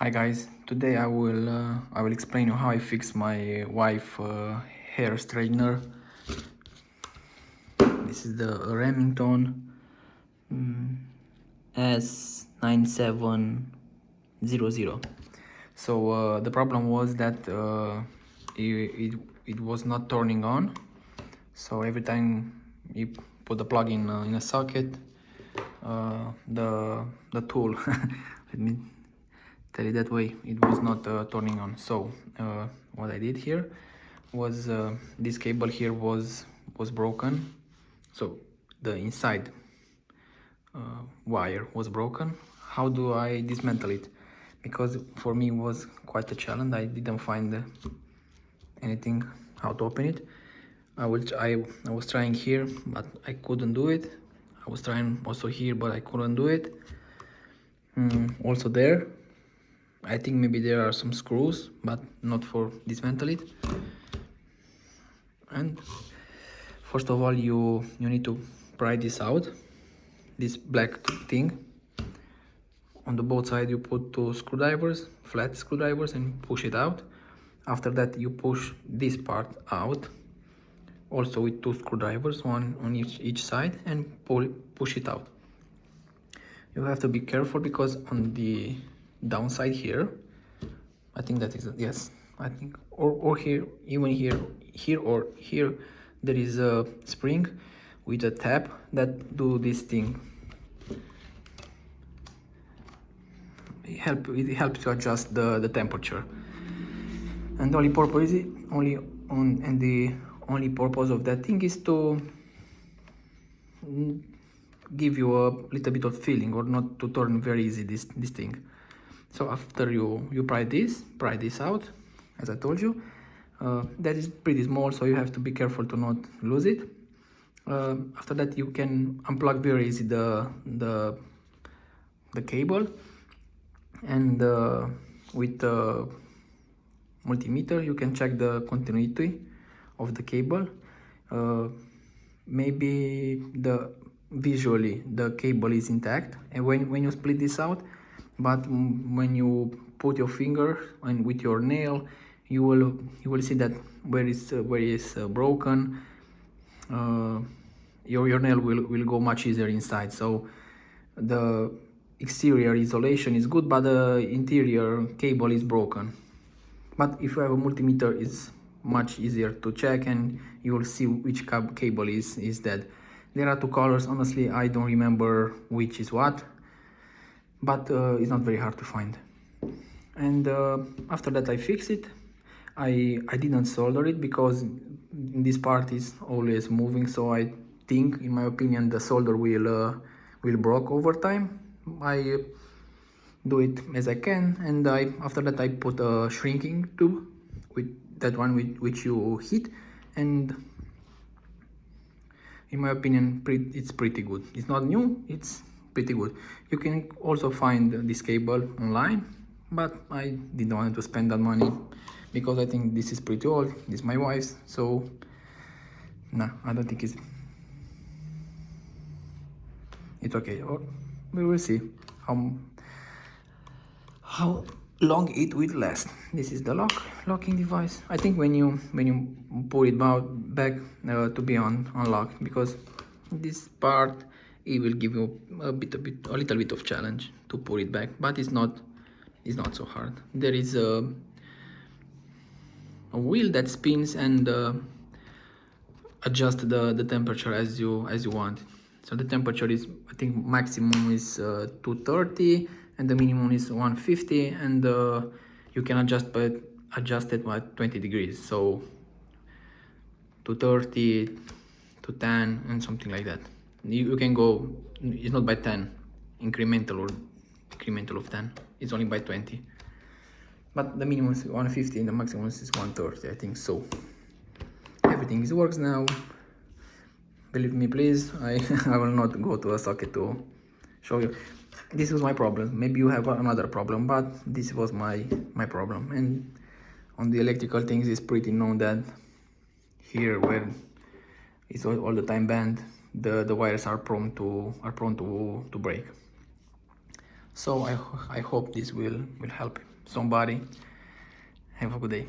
Hi guys, today I will explain you how I fix my wife hair straightener. This is the Remington S9700. So the problem was that it was not turning on. So every time you put the plug in a socket, the tool let me tell it that way, it was not turning on. So what I did here was this cable here was broken. So the inside wire was broken. How do I dismantle it? Because for me it was quite a challenge. I didn't find anything how to open it. I was trying here, but I couldn't do it. I was trying also here, but I couldn't do it. Also there, I think maybe there are some screws, but not for dismantle it. And first of all, you need to pry this out, this black thing. On the both sides you put two screwdrivers, flat screwdrivers, and push it out. After that you push this part out, also with two screwdrivers, one on each side, and push it out. You have to be careful because on the downside here, I think that is, yes, I think, or here, even here or here, there is a spring with a tab that do this thing. It helps to adjust the temperature. And the only purpose of that thing is to give you a little bit of feeling, or not to turn very easy this thing. So after you pry this out, as I told you, that is pretty small, so you have to be careful to not lose it. After that you can unplug very easy the cable, and with the multimeter you can check the continuity of the cable. Maybe visually the cable is intact, and when you split this out, but when you put your finger and with your nail, you will see that where is broken, your nail will go much easier inside. So the exterior isolation is good, but the interior cable is broken. But if you have a multimeter, it's much easier to check, and you will see which cable is dead. There are two colors. Honestly, I don't remember which is what, but it's not very hard to find. And after that I fix it. I didn't solder it because this part is always moving, so I think, in my opinion, the solder will break over time. I do it as I can, and after that I put a shrinking tube, with that one which you heat, and in my opinion it's pretty good. It's not new, it's pretty good. You can also find this cable online, but I didn't want to spend that money because I think this is pretty old. This is my wife's, so nah, I don't think it's okay. Or we will see how long it will last. This is the locking device. I think when you pull it back to be unlocked, because this part, it will give you a little bit of challenge to pull it back, but it's not so hard. There is a wheel that spins and adjust the temperature as you want. So the temperature is, I think, maximum is 230 and the minimum is 150, and you can adjust it by 20 degrees, so 230 to 10 and something like that. You can go, it's not by 10 incremental of 10, it's only by 20, but the minimum is 150 and the maximum is 130, I think. So everything works now. Believe me, please. I will not go to a socket to show you. This was my problem. Maybe you have another problem, but this was my problem. And on the electrical things, it's pretty known that here, where it's all the time bent, the wires are prone to break. So I hope this will help somebody. Have a good day.